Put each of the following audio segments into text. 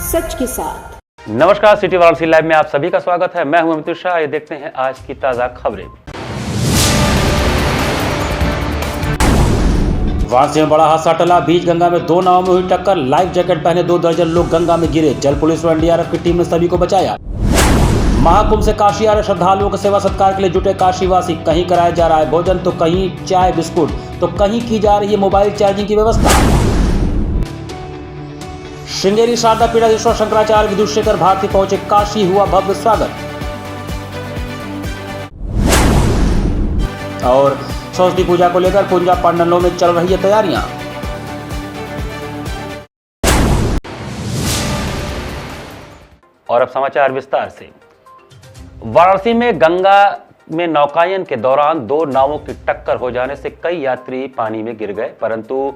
सच के साथ। नमस्कार, सिटी वाराणसी लाइव में आप सभी का स्वागत है। मैं हूं अमित शाह। ये देखते हैं आज की ताजा खबरें। वाराणसी में बड़ा हादसा टला। बीच गंगा में दो नावों में हुई टक्कर। लाइफ जैकेट पहने 2 दर्जन लोग गंगा में गिरे। जल पुलिस और एनडीआरएफ की टीम ने सभी को बचाया। महाकुंभ से काशी आ रहे श्रद्धालुओं के सेवा सत्कार के लिए जुटे काशीवासी। कहीं कराया जा रहा है भोजन, तो कहीं चाय बिस्कुट, तो कहीं की जा रही है मोबाइल चार्जिंग की व्यवस्था। श्रृंगेरी शारदा पीठाधीश्वर शंकराचार्य विदुषेखर भारती पहुंचे काशी, हुआ भव्य स्वागत। और सरस्वती पूजा को लेकर पूजा पंडालों में चल रही है तैयारियां। और अब समाचार विस्तार से। वाराणसी में गंगा में नौकायन के दौरान 2 नावों की टक्कर हो जाने से कई यात्री पानी में गिर गए, परंतु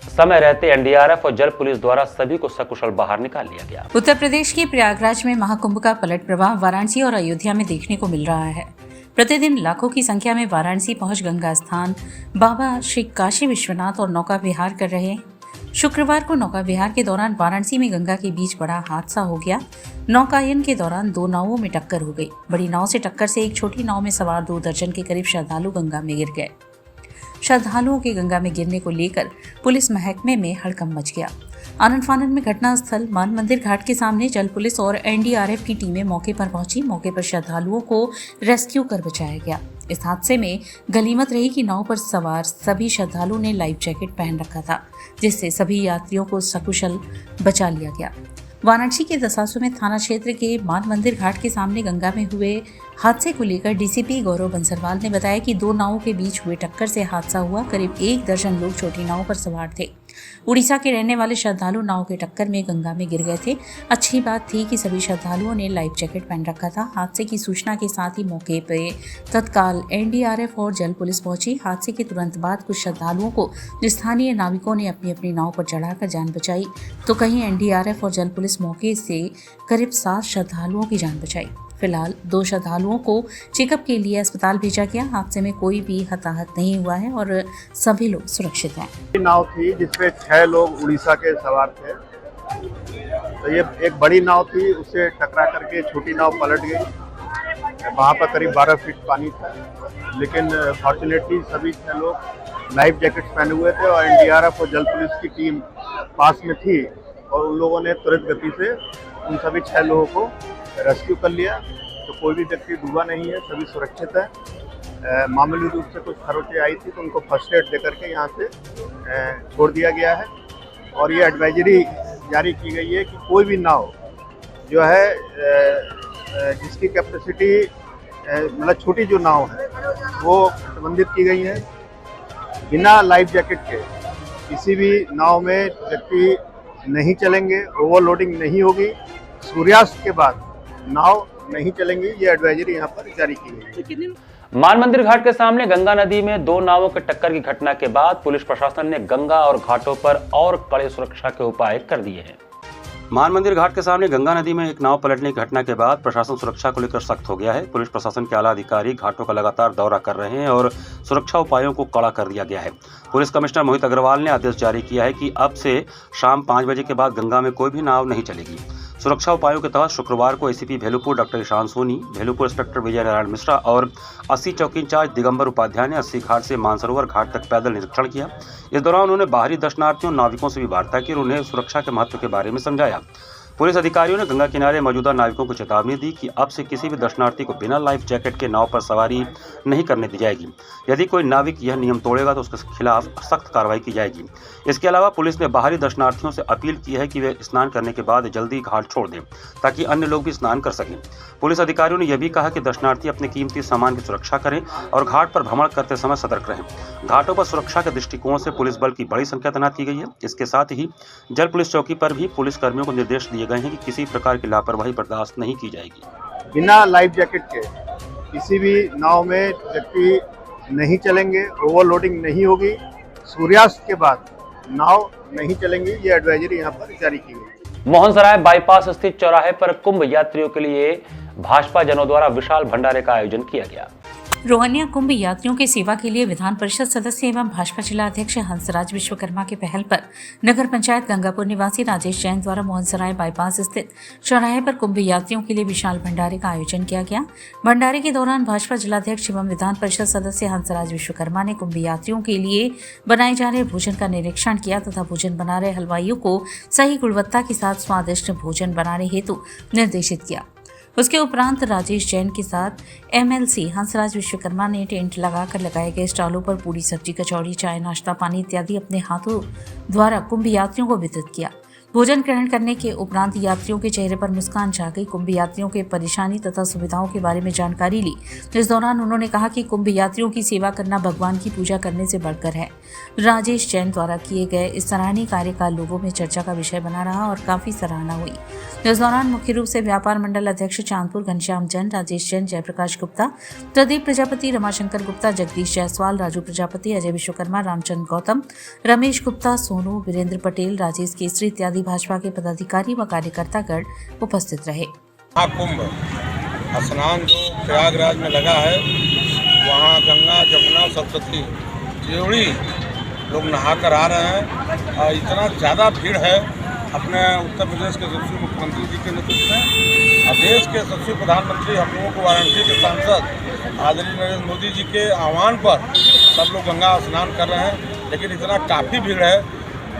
समय रहते एनडीआरएफ और जल पुलिस द्वारा सभी को सकुशल बाहर निकाल लिया गया। उत्तर प्रदेश के प्रयागराज में महाकुंभ का पलट प्रवाह वाराणसी और अयोध्या में देखने को मिल रहा है। प्रतिदिन लाखों की संख्या में वाराणसी पहुंच गंगा स्नान, बाबा श्री काशी विश्वनाथ और नौका विहार कर रहे हैं। शुक्रवार को नौका विहार के दौरान वाराणसी में गंगा के बीच बड़ा हादसा हो गया। नौकायन के दौरान 2 नावों में टक्कर हो गई। बड़ी नाव से टक्कर से एक छोटी नाव में सवार 2 दर्जन के करीब श्रद्धालु गंगा में गिर गए। श्रद्धालुओं के गंगा में गिरने को लेकर पुलिस महकमे में हड़कंप मच गया। आनंद फानंद में घटनास्थल मान मंदिर घाट के सामने जल पुलिस और एनडीआरएफ की टीमें मौके पर पहुंची। मौके पर श्रद्धालुओं को रेस्क्यू कर बचाया गया। इस हादसे में गनीमत रही कि नाव पर सवार सभी श्रद्धालुओं ने लाइफ जैकेट पहन रखा था, जिससे सभी यात्रियों को सकुशल बचा लिया गया। वाराणसी के दसासुमेध थाना क्षेत्र के मान मंदिर घाट के सामने गंगा में हुए हादसे को लेकर डीसीपी गौरव बंसरवाल ने बताया कि 2 नावों के बीच हुए टक्कर से हादसा हुआ। करीब 1 दर्जन लोग छोटी नाव पर सवार थे। उड़ीसा के रहने वाले श्रद्धालु नाव के टक्कर में गंगा में गिर गए थे। अच्छी बात थी कि सभी श्रद्धालुओं ने लाइफ जैकेट पहन रखा था। हादसे की सूचना के साथ ही मौके पर तत्काल एनडीआरएफ और जल पुलिस पहुंची। हादसे के तुरंत बाद कुछ श्रद्धालुओं को स्थानीय नाविकों ने अपनी अपनी नाव पर चढ़ाकर जान बचाई, तो कहीं एनडीआरएफ और जल पुलिस मौके से करीब 7 श्रद्धालुओं की जान बचाई। फिलहाल 2 श्रद्धालुओं को चेकअप के लिए अस्पताल भेजा गया। हादसे में कोई भी हताहत नहीं हुआ है और सभी लोग सुरक्षित हैं। नाव थी जिसपे 6 लोग उड़ीसा के सवार थे। तो ये एक बड़ी नाव थी, उससे टकरा करके छोटी नाव पलट गई। वहाँ पर करीब 12 फीट पानी था, लेकिन फॉर्चुनेटली सभी 6 लोग लाइफ जैकेट्स पहने हुए थे और एनडीआरएफ और जल पुलिस की टीम पास में थी और उन लोगों ने तुरंत गति से उन सभी 6 लोगों को रेस्क्यू कर लिया। तो कोई भी व्यक्ति डूबा नहीं है, सभी सुरक्षित है। मामूली रूप से कुछ खरोंचें आई थी तो उनको फर्स्ट एड दे करके यहाँ से छोड़ दिया गया है। और ये एडवाइजरी जारी की गई है कि कोई भी नाव जो है जिसकी कैपेसिटी मतलब छोटी जो नाव है वो प्रतिबंधित की गई है। बिना लाइफ जैकेट के किसी भी नाव में व्यक्ति नहीं चलेंगे, ओवरलोडिंग नहीं होगी। सूर्यास्त के बाद नाव नहीं चलेंगी, ये एडवाइजरी यहाँ पर जारी की गई है। मान मंदिर घाट के सामने गंगा नदी में 2 नावों के टक्कर की घटना के बाद पुलिस प्रशासन ने गंगा और घाटों पर और कड़े सुरक्षा के उपाय कर दिए हैं। मान मंदिर घाट के सामने गंगा नदी में एक नाव पलटने की घटना के बाद प्रशासन सुरक्षा को लेकर सख्त हो गया है। पुलिस प्रशासन के आला अधिकारी घाटों का लगातार दौरा कर रहे हैं और सुरक्षा उपायों को कड़ा कर दिया गया है। पुलिस कमिश्नर मोहित अग्रवाल ने आदेश जारी किया है कि अब से शाम 5 बजे के बाद गंगा में कोई भी नाव नहीं चलेगी। सुरक्षा उपायों के तहत शुक्रवार को ACP Bhelupur doctor Ishan Soni, Bhelupur inspector Vijay Narayan Mishra और 80 चौकी इंचार्ज दिगंबर उपाध्याय ने 80 घाट से मानसरोवर घाट तक पैदल निरीक्षण किया। इस दौरान उन्होंने बाहरी दर्शनार्थियों नाविकों से भी वार्ता की और उन्हें सुरक्षा के महत्व के बारे में समझाया। पुलिस अधिकारियों ने गंगा किनारे मौजूदा नाविकों को चेतावनी दी कि अब से किसी भी दर्शनार्थी को बिना लाइफ जैकेट के नाव पर सवारी नहीं करने दी जाएगी। यदि कोई नाविक यह नियम तोड़ेगा तो उसके खिलाफ सख्त कार्रवाई की जाएगी। इसके अलावा पुलिस ने बाहरी दर्शनार्थियों से अपील की है कि वे स्नान करने के बाद जल्दी घाट छोड़ दें, ताकि अन्य लोग भी स्नान कर सकें। पुलिस अधिकारियों ने यह भी कहा कि दर्शनार्थी अपने कीमती सामान की सुरक्षा करें और घाट पर भ्रमण करते समय सतर्क रहें। घाटों पर सुरक्षा के दृष्टिकोण से पुलिस बल की बड़ी संख्या तैनात की गई है। इसके साथ ही जल पुलिस चौकी पर भी पुलिस कर्मियों को निर्देश दिए गए हैं कि किसी प्रकार की लापरवाही बर्दाश्त नहीं की जाएगी। बिना लाइफ जैकेट के किसी भी नाव में व्यक्ति नहीं चलेंगे, ओवरलोडिंग नहीं होगी। सूर्यास्त के बाद नाव नहीं चलेंगी, ये एडवाइजरी यहाँ पर जारी की गई है। मोहनसराय बाईपास स्थित चौराहे पर कुंभ यात्रियों के लिए भाजपा जनों द्वारा विशाल भंडारे का आयोजन किया गया। रोहनिया कुंभ यात्रियों की सेवा के लिए विधान परिषद सदस्य एवं भाजपा जिला अध्यक्ष हंसराज विश्वकर्मा के पहल पर नगर पंचायत गंगापुर निवासी राजेश जैन द्वारा मोहनसराय बाईपास स्थित चौराहे पर कुंभ यात्रियों के लिए विशाल भंडारे का आयोजन किया गया। भंडारे के दौरान भाजपा जिलाध्यक्ष एवं विधान परिषद सदस्य हंसराज विश्वकर्मा ने कुंभ यात्रियों के लिए बनाए जा रहे भोजन का निरीक्षण किया तथा भोजन बना रहे हलवाइयों को सही गुणवत्ता के साथ स्वादिष्ट भोजन बनाने हेतु निर्देशित किया। उसके उपरांत राजेश जैन के साथ एमएलसी हंसराज विश्वकर्मा ने टेंट लगाकर लगाए गए स्टॉलों पर पूरी सब्जी कचौड़ी चाय नाश्ता पानी इत्यादि अपने हाथों द्वारा कुंभ यात्रियों को वितरित किया। भोजन ग्रहण करने के उपरांत यात्रियों के चेहरे पर मुस्कान छा गई। कुंभ यात्रियों के परेशानी तथा सुविधाओं के बारे में जानकारी ली। इस दौरान उन्होंने कहा कि कुंभ यात्रियों की सेवा करना भगवान की पूजा करने से बढ़कर है। राजेश जैन द्वारा किए गए इस सराहनीय कार्य का लोगों में चर्चा का विषय बना रहा और काफी सराहना हुई। इस दौरान मुख्य रूप से व्यापार मंडल अध्यक्ष चांदपुर घनश्याम जैन, राजेश जैन, जयप्रकाश गुप्ता, प्रदीप प्रजापति, रमाशंकर गुप्ता, जगदीश जायसवाल, राजू प्रजापति, अजय विश्वकर्मा, रामचंद्र गौतम, रमेश गुप्ता, सोनू, वीरेंद्र पटेल, राजेश केसरी इत्यादि भाजपा के पदाधिकारी व कार्यकर्तागण उपस्थित रहे। महाकुंभ स्नान जो प्रयागराज में लगा है, वहाँ गंगा जमुना सरस्वती त्रिवेणी लोग नहाकर आ रहे हैं और इतना ज़्यादा भीड़ है। अपने उत्तर प्रदेश के यशस्वी मुख्यमंत्री जी के नेतृत्व में और देश के यशस्वी प्रधानमंत्री हम लोगों को वाराणसी के सांसद आदरणीय नरेंद्र मोदी जी के आह्वान पर सब लोग गंगा स्नान कर रहे हैं। लेकिन इतना काफ़ी भीड़ है,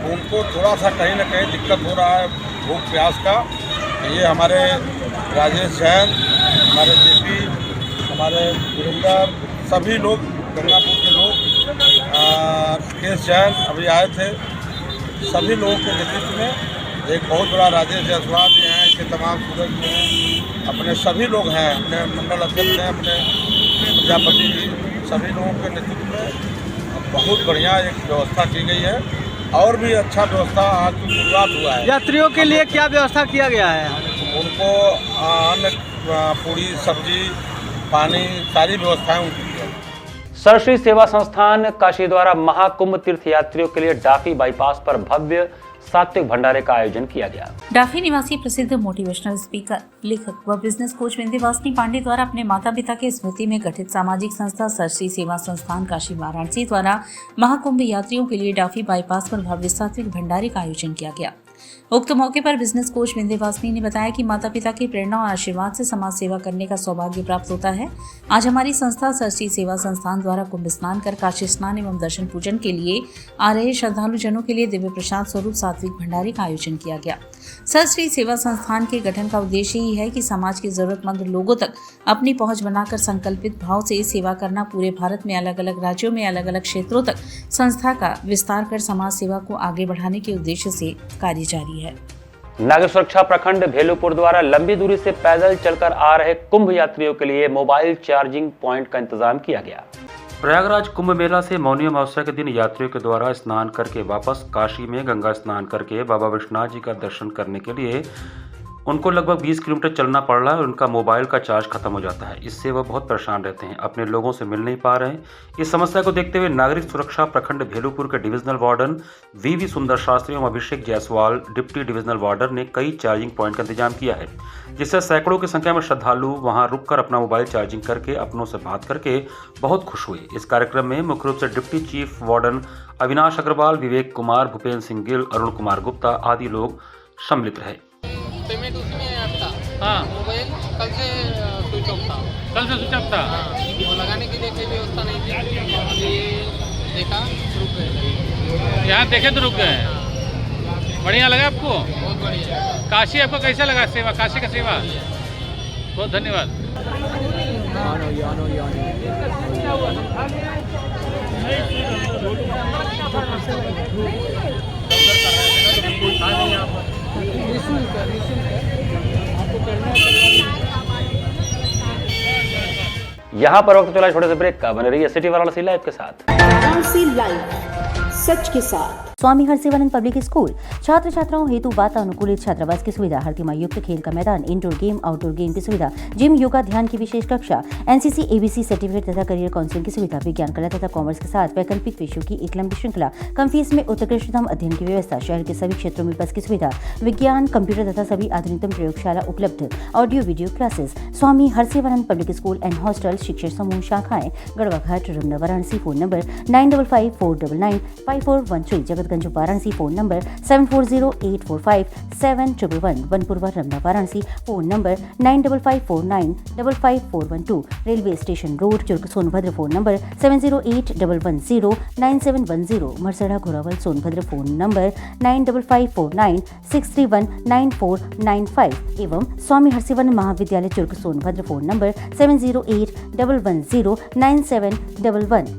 उनको थोड़ा सा कहीं ना कहीं दिक्कत हो रहा है भूख प्यास का। ये हमारे राजेश जैन, हमारे जेपी, हमारे वीरेंद्र, सभी लोग गंगापुर के लोग, केस जैन अभी आए थे, सभी लोगों के नेतृत्व में एक बहुत बड़ा राजेश जायसवाल जी हैं, इसके तमाम सूरज जी हैं, अपने सभी लोग हैं, अपने मंडल अध्यक्ष हैं, अपने प्रजापति जी, सभी लोगों के नेतृत्व में बहुत बढ़िया एक व्यवस्था की गई है और भी अच्छा व्यवस्था आज की शुरुआत हुआ है। यात्रियों के लिए क्या व्यवस्था किया गया है? उनको अन्न, पूरी सब्जी, पानी, सारी व्यवस्थाएं उनकी दी है। सरश्री सेवा संस्थान काशी द्वारा महाकुंभ तीर्थ यात्रियों के लिए डाफी बाईपास पर भव्य सात्विक भंडारे का आयोजन किया गया। डाफी निवासी प्रसिद्ध मोटिवेशनल स्पीकर, लेखक व बिजनेस कोच विंध्यवासिनी पांडे द्वारा अपने माता पिता की स्मृति में गठित सामाजिक संस्था सरश्री सेवा संस्थान काशी वाराणसी द्वारा महाकुंभ यात्रियों के लिए डाफी बाईपास पर भव्य सात्विक भंडारे का आयोजन किया गया। उक्त मौके पर बिजनेस कोच विंध्यवासिनी ने बताया कि माता पिता की प्रेरणा और आशीर्वाद से समाज सेवा करने का सौभाग्य प्राप्त होता है। आज हमारी संस्था सरश्री सेवा संस्थान द्वारा कुंभ स्नान कर काशी स्नान एवं दर्शन पूजन के लिए आ रहे श्रद्धालु जनों के लिए दिव्य प्रसाद स्वरूप सात्विक भंडारे का आयोजन किया गया। सरश्री सेवा संस्थान के गठन का उद्देश्य ही है कि समाज के जरूरतमंद लोगों तक अपनी पहुंच बनाकर संकल्पित भाव से सेवा करना। पूरे भारत में अलग अलग राज्यों में अलग अलग क्षेत्रों तक संस्था का विस्तार कर समाज सेवा को आगे बढ़ाने के उद्देश्य से कार्य जारी है। नागरिक सुरक्षा प्रखंड भेलूपुर द्वारा लंबी दूरी से पैदल चलकर आ रहे कुंभ यात्रियों के लिए मोबाइल चार्जिंग पॉइंट का इंतजाम किया गया। प्रयागराज कुंभ मेला से मौनी अमावस्या के दिन यात्रियों के द्वारा स्नान करके वापस काशी में गंगा स्नान करके बाबा विश्वनाथ जी का दर्शन करने के लिए उनको लगभग 20 किलोमीटर चलना पड़ रहा है और उनका मोबाइल का चार्ज खत्म हो जाता है। इससे वह बहुत परेशान रहते हैं, अपने लोगों से मिल नहीं पा रहे हैं। इस समस्या को देखते हुए नागरिक सुरक्षा प्रखंड भेलूपुर के डिविजनल वार्डन वीवी सुंदर शास्त्री एवं अभिषेक जायसवाल डिप्टी डिविजनल वार्डन ने कई चार्जिंग पॉइंट का इंतजाम किया है, जिससे सैकड़ों की संख्या में श्रद्धालु वहां रुककर अपना मोबाइल चार्जिंग करके अपनों से बात करके बहुत खुश हुए। इस कार्यक्रम में मुख्य रूप से deputy chief warden Avinash Agarwal, Vivek Kumar, Bhupendra Singh Gill, Arun Kumar Gupta आदि लोग सम्मिलित रहे। पेमेंट उसी में ऐप था। हाँ, मोबाइल कल से स्विच ऑफ था। कल से स्विच ऑफ था। वो लगाने की कोई व्यवस्था नहीं थी। अभी देखा रुक गए। यहाँ देखे तो रुक गए। बढ़िया लगा आपको? बहुत बढ़िया। काशी आपको कैसा लगा सेवा, काशी का सेवा? बहुत धन्यवाद। यहाँ पर वक्त चला छोटे से ब्रेक का। बने रहिए सिटी वाराणसी लाइव के साथ। वाराणसी लाइव सच के साथ। स्वामी हरसिवानंद पब्लिक स्कूल छात्र छात्राओं हेतु वातानुकूलित छात्रावास की सुविधा, हर युक्त खेल का मैदान, इंडोर गेम आउटडोर गेम की सुविधा, जिम, योगा, ध्यान की विशेष कक्षा, एनसीसी एबीसी सर्टिफिकेट तथा करियर काउंसलिंग की सुविधा, विज्ञान कला तथा कॉमर्स के साथ वैकल्पिक विषयों की एक लंबी श्रृंखला, कम फीस में उत्कृष्टतम अध्ययन की व्यवस्था, शहर के सभी क्षेत्रों में बस की सुविधा, विज्ञान, कंप्यूटर तथा सभी आधुनिकतम प्रयोगशाला उपलब्ध, audio video classes. Swami Harsivanand public school and hostel, शिक्षण समूह, शाखाएं Garhwa Ghat, Ramna, Varanasi. Phone number 9554995413, Jagatganj Varanasi. Phone number 7408457111, Banpurwa, Ramna, Varanasi. Phone number 9554955412, railway station road, Churk, Sonbhadra. Phone number 7081109710, Marsara, Ghorawal, Sonbhadra. Phone number 954963199495 एवं स्वामी हरसिवानंद महाविद्यालय, Churk, Sonbhadra. Phone number 7081109711।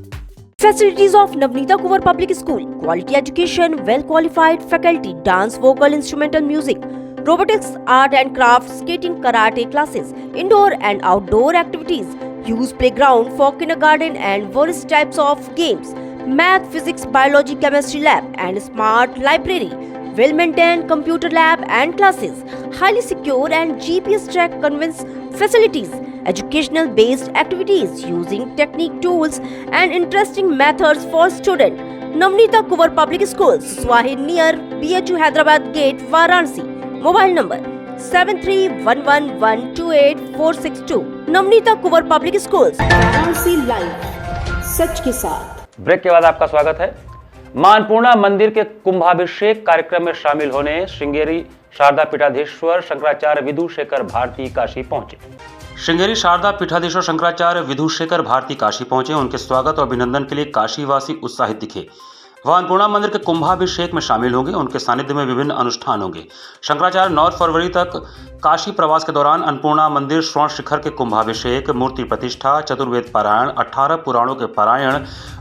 Facilities of Navneeta Kuvar Public School: quality education, well qualified faculty, dance, vocal, instrumental music, robotics, art and crafts, skating, karate classes, indoor and outdoor activities, use playground for kindergarten and various types of games, math, physics, biology, chemistry lab and smart library, well maintained computer lab and classes, highly secure and GPS track conveyance facilities, educational based activities using technique tools and interesting methods for students. Navneeta Kuvar Public Schools, Swahid near BHU Hyderabad Gate, Varanasi. Mobile number 7311128462. Navneeta Kuvar Public Schools, Varanasi Live, सच के साथ। Break के बाद आपका स्वागत है। मां अन्नपूर्णा मंदिर के कुंभाभिषेक कार्यक्रम में शामिल होने श्रृंगेरी शारदा पीठाधीश्वर शंकराचार्य विधुशेखर भारती काशी पहुंचे। श्रृंगेरी शारदा पीठाधीश्वर शंकराचार्य विधुशेखर भारती काशी पहुंचे। उनके स्वागत और अभिनंदन के लिए काशीवासी उत्साहित दिखे। वह अन्नपूर्णा मंदिर के कुंभाभिषेक में शामिल होंगे। उनके सानिध्य में विभिन्न अनुष्ठान होंगे। शंकराचार्य 9 फरवरी तक काशी प्रवास के दौरान अन्नपूर्णा मंदिर स्वर्ण शिखर के कुंभाभिषेक, मूर्ति प्रतिष्ठा, चतुर्वेद पारायण, 18 पुराणों के पारायण,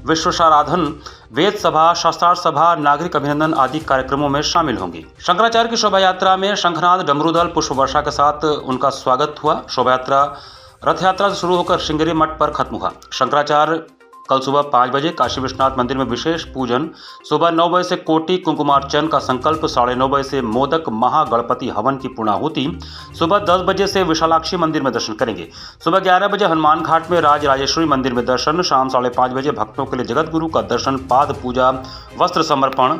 विश्वसाराधन, वेद सभा, शास्त्रार्थ सभा, नागरिक अभिनंदन आदि कार्यक्रमों में शामिल होंगी। शंकराचार्य की शोभा यात्रा में शंखनाद, डमरूदल, पुष्प वर्षा के साथ उनका स्वागत हुआ। शोभा यात्रा रथ यात्रा से शुरू होकर श्रृंगेरी मठ पर खत्म हुआ। शंकराचार्य कल सुबह 5 बजे काशी विश्वनाथ मंदिर में विशेष पूजन, सुबह 9 बजे से कोटि कुंकुमार्चन का संकल्प, 9:30 बजे से मोदक महागणपति हवन की पूर्णाहुति, सुबह 10 बजे से विशालाक्षी मंदिर में दर्शन करेंगे। सुबह 11 बजे हनुमान घाट में राज राजेश्वरी मंदिर में दर्शन, शाम 5:30 बजे भक्तों के लिए जगत गुरु का दर्शन, पाद पूजा, वस्त्र समर्पण।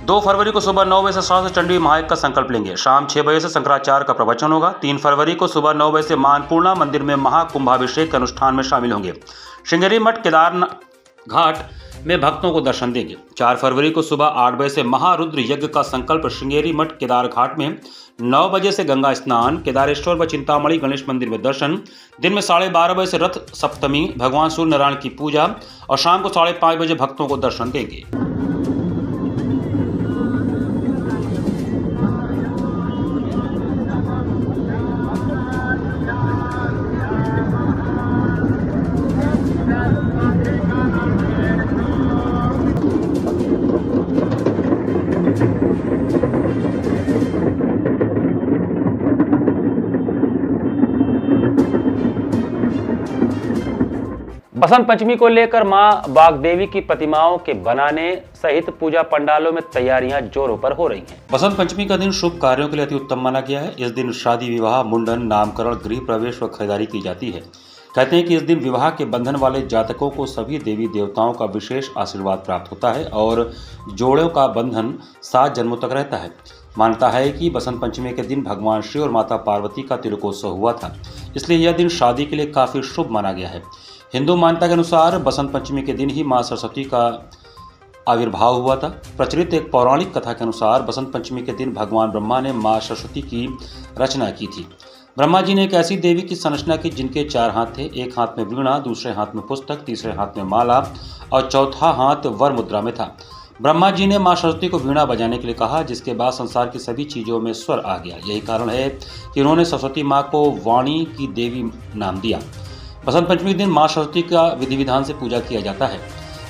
2 फरवरी को सुबह 9 बजे से सहस्त्र चंडी महायज्ञ का संकल्प लेंगे। शाम 6 बजे से शंकराचार्य का प्रवचन होगा। 3 फरवरी को सुबह 9 बजे से मां अन्नपूर्णा मंदिर में महाकुंभाभिषेक के अनुष्ठान में शामिल होंगे। श्रृंगेरी मठ केदारनाथ घाट में भक्तों को दर्शन देंगे। 4 फरवरी को सुबह 8 बजे से महारुद्र यज्ञ का संकल्प श्रृंगेरी मठ केदार घाट में, 9 बजे से गंगा स्नान, केदारेश्वर व चिंतामणि गणेश मंदिर में दर्शन, दिन में 12:30 बजे से रथ सप्तमी, भगवान सूर्य नारायण की पूजा और शाम को 5:30 बजे भक्तों को दर्शन देंगे। बसंत पंचमी को लेकर मां बागदेवी की प्रतिमाओं के बनाने सहित पूजा पंडालों में तैयारियां जोरों पर हो रही हैं। बसंत पंचमी का दिन शुभ कार्यों के लिए अति उत्तम माना गया है। इस दिन शादी, विवाह, मुंडन, नामकरण, गृह प्रवेश व खरीदारी की जाती है। कहते हैं कि इस दिन विवाह के बंधन वाले जातकों को सभी देवी देवताओं का विशेष आशीर्वाद प्राप्त होता है और जोड़ों का बंधन 7 जन्मों तक रहता है। मानता है कि बसंत पंचमी के दिन भगवान शिव और माता पार्वती का तिलकोत्सव हुआ था, इसलिए यह दिन शादी के लिए काफी शुभ माना गया है। हिंदू मान्यता के अनुसार बसंत पंचमी के दिन ही मां सरस्वती का आविर्भाव हुआ था। प्रचलित एक पौराणिक कथा के अनुसार बसंत पंचमी के दिन भगवान ब्रह्मा ने मां सरस्वती की रचना की थी। ब्रह्मा जी ने एक ऐसी देवी की संरचना की जिनके 4 हाथ थे, एक हाथ में वीणा, दूसरे हाथ में पुस्तक, तीसरे हाथ में माला और चौथा हाथ वर मुद्रा में था। ब्रह्मा जी ने मां सरस्वती को वीणा बजाने के लिए कहा, जिसके बाद संसार की सभी चीज़ों में स्वर आ गया। यही कारण है कि उन्होंने सरस्वती माँ को वाणी की देवी नाम दिया। बसंत पंचमी के दिन मां सरस्वती का विधि विधान से पूजा किया जाता है।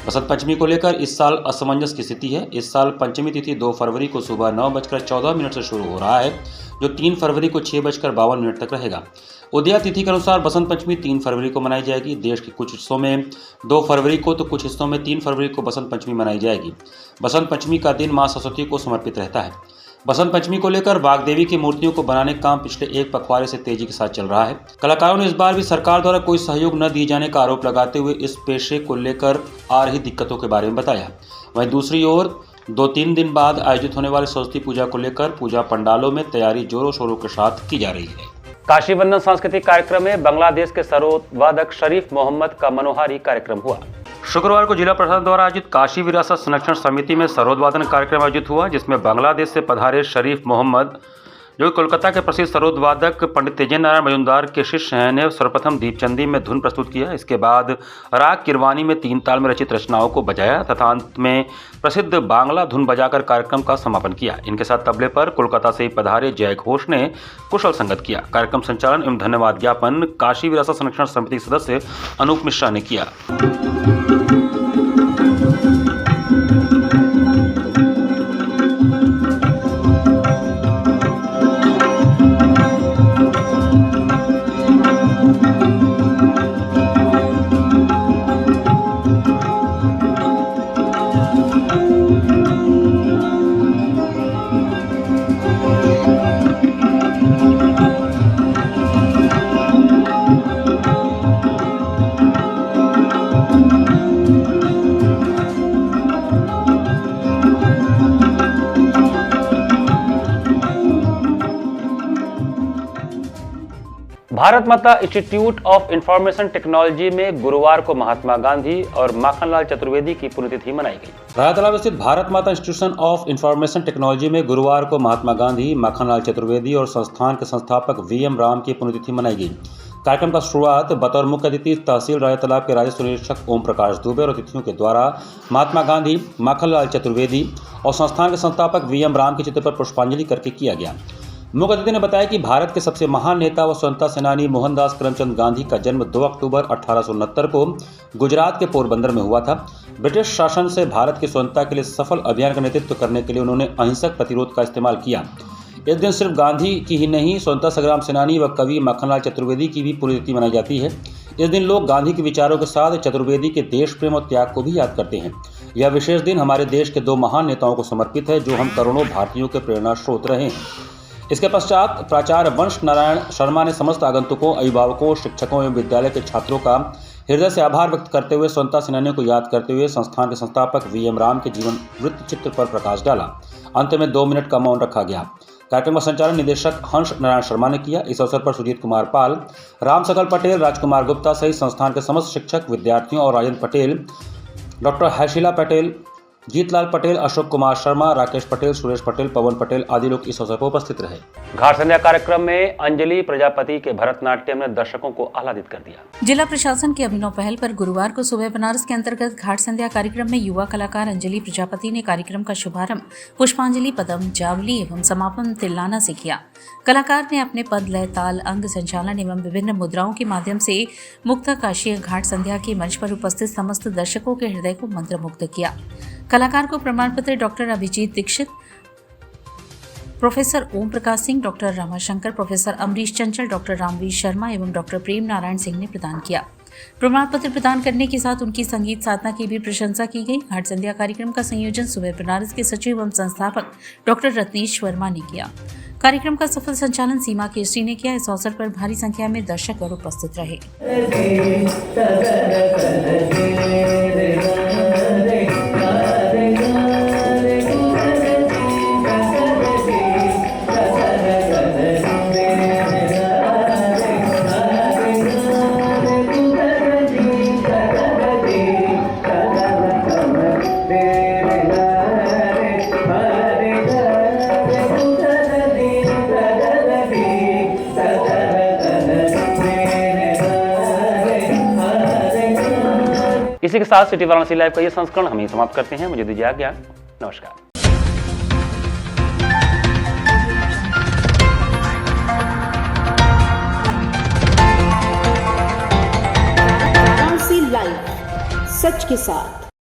बसंत पंचमी को लेकर इस साल असमंजस की स्थिति है। इस साल पंचमी तिथि 2 फरवरी को सुबह 9:14 से शुरू हो रहा है, जो 3 फरवरी को 6:52 तक रहेगा। उदया तिथि के अनुसार बसंत पंचमी 3 फरवरी को मनाई जाएगी। देश के कुछ हिस्सों में 2 फरवरी को तो कुछ हिस्सों में 3 फरवरी को बसंत पंचमी मनाई जाएगी। बसंत पंचमी का दिन मां सरस्वती को समर्पित रहता है। बसंत पंचमी को लेकर वाग्देवी की मूर्तियों को बनाने का काम पिछले 1 पखवाड़े से तेजी के साथ चल रहा है। कलाकारों ने इस बार भी सरकार द्वारा कोई सहयोग न दिए जाने का आरोप लगाते हुए इस पेशे को लेकर आ रही दिक्कतों के बारे में बताया। वहीं दूसरी ओर 2-3 दिन बाद आयोजित होने वाली सरस्वती पूजा को लेकर पूजा पंडालों में तैयारी जोरों शोरों के साथ की जा रही है। काशी वंदन सांस्कृतिक कार्यक्रम में बांग्लादेश के सरोद वादक शरीफ मोहम्मद का मनोहारी कार्यक्रम हुआ। शुक्रवार को जिला प्रशासन द्वारा आयोजित काशी विरासत संरक्षण समिति में सरोद वादन कार्यक्रम आयोजित हुआ, जिसमें बांग्लादेश से पधारे शरीफ मोहम्मद, जो कोलकाता के प्रसिद्ध सरोद वादक पंडित तेजन नारायण मजूमदार के शिष्य हैं, ने सर्वप्रथम दीपचंदी में धुन प्रस्तुत किया। इसके बाद राग किरवानी में 3 ताल में रचित रचनाओं को बजाया तथा अंत में प्रसिद्ध बांग्ला धुन बजाकर कार्यक्रम का समापन किया। इनके साथ तबले पर कोलकाता से पधारे जय घोष ने कुशल संगत किया। कार्यक्रम संचालन एवं धन्यवाद ज्ञापन काशी विरासत संरक्षण समिति के सदस्य अनूप मिश्रा ने किया। भारत माता इंस्टीट्यूट ऑफ इंफॉर्मेशन टेक्नोलॉजी में गुरुवार को महात्मा गांधी और माखनलाल चतुर्वेदी की पुण्यतिथि मनाई गई। राया तालाब स्थित भारत माता इंस्टीट्यूशन ऑफ इंफॉर्मेशन टेक्नोलॉजी में गुरुवार को महात्मा गांधी, माखनलाल चतुर्वेदी और संस्थान के संस्थापक VM राम की पुण्यतिथि मनाई गई। कार्यक्रम का शुरुआत बतौर मुख्य अतिथि तहसील राया तालाब के राजस्व निरीक्षक ओम प्रकाश दुबे और अतिथियों के द्वारा महात्मा गांधी, माखनलाल चतुर्वेदी और संस्थान के संस्थापक VM राम के चित्र पर पुष्पांजलि करके किया गया। मुख्य अतिथि ने बताया कि भारत के सबसे महान नेता व स्वतंत्रता सेनानी मोहनदास करमचंद गांधी का जन्म 2 अक्टूबर 1869 को गुजरात के पोरबंदर में हुआ था। ब्रिटिश शासन से भारत की स्वतंत्रता के लिए सफल अभियान का नेतृत्व करने के लिए उन्होंने अहिंसक प्रतिरोध का इस्तेमाल किया। इस दिन सिर्फ गांधी की ही नहीं, स्वतंत्रता संग्राम सेनानी व कवि माखनलाल चतुर्वेदी की भी पुण्यतिथि मनाई जाती है। इस दिन लोग गांधी के विचारों के साथ चतुर्वेदी के देश प्रेम और त्याग को भी याद करते हैं। यह विशेष दिन हमारे देश के 2 महान नेताओं को समर्पित है, जो हम करोड़ों भारतीयों के प्रेरणा स्रोत रहे हैं। इसके पश्चात प्राचार्य वंश नारायण शर्मा ने समस्त आगंतुकों, अभिभावकों, शिक्षकों एवं विद्यालय के छात्रों का हृदय से आभार व्यक्त करते हुए स्वतंत्रता सेनानियों को याद करते हुए संस्थान के संस्थापक VM राम के जीवन वृत्त चित्र पर प्रकाश डाला। अंत में 2 मिनट का मौन रखा गया। कार्यक्रम का संचालन निदेशक हंस नारायण शर्मा ने किया। इस अवसर पर सुजीत कुमार पाल, राम सकल पटेल, राजकुमार गुप्ता सहित संस्थान के समस्त शिक्षक, विद्यार्थियों और राजेंद्र पटेल, डॉक्टर हैशिला पटेल, जीतलाल पटेल, अशोक कुमार शर्मा, राकेश पटेल, सुरेश पटेल, पवन पटेल आदि लोग इस अवसर पर उपस्थित रहे। घाट संध्या कार्यक्रम में अंजलि प्रजापति के भरतनाट्यम ने दर्शकों को आह्लादित कर दिया। जिला प्रशासन की अभिनव पहल पर गुरुवार को सुबह बनारस के अंतर्गत घाट संध्या कार्यक्रम में युवा कलाकार अंजलि प्रजापति ने कार्यक्रम का शुभारंभ पुष्पांजलि, पदम, जावली एवं समापन तिल्लाना से किया। कलाकार ने अपने पद, लय, ताल, अंग संचालन एवं विभिन्न मुद्राओं के माध्यम से मुक्ताकाशीय घाट संध्या के मंच पर उपस्थित समस्त दर्शकों के हृदय को मंत्रमुग्ध किया। कलाकार को प्रमाण पत्र doctor Abhijit Dixit, professor Om Prakash Singh, doctor Ramashankar, professor Amrish चंचल, डॉक्टर रामवीर शर्मा एवं डॉक्टर प्रेम नारायण सिंह ने प्रदान किया। प्रमाण पत्र प्रदान करने के साथ उनकी संगीत साधना की भी प्रशंसा की गई। घाट संध्या कार्यक्रम का संयोजन सुबह बनारस के सचिव एवं संस्थापक डॉक्टर रत्नेश वर्मा ने किया। कार्यक्रम का सफल संचालन सीमा केसरी ने किया। इस अवसर पर भारी संख्या में दर्शक और उपस्थित रहे। इसी के साथ सिटी वाराणसी लाइव का ये संस्करण हम ही समाप्त करते हैं। मुझे दीजिए आज्ञा। नमस्कार। वाराणसी लाइव, सच के साथ।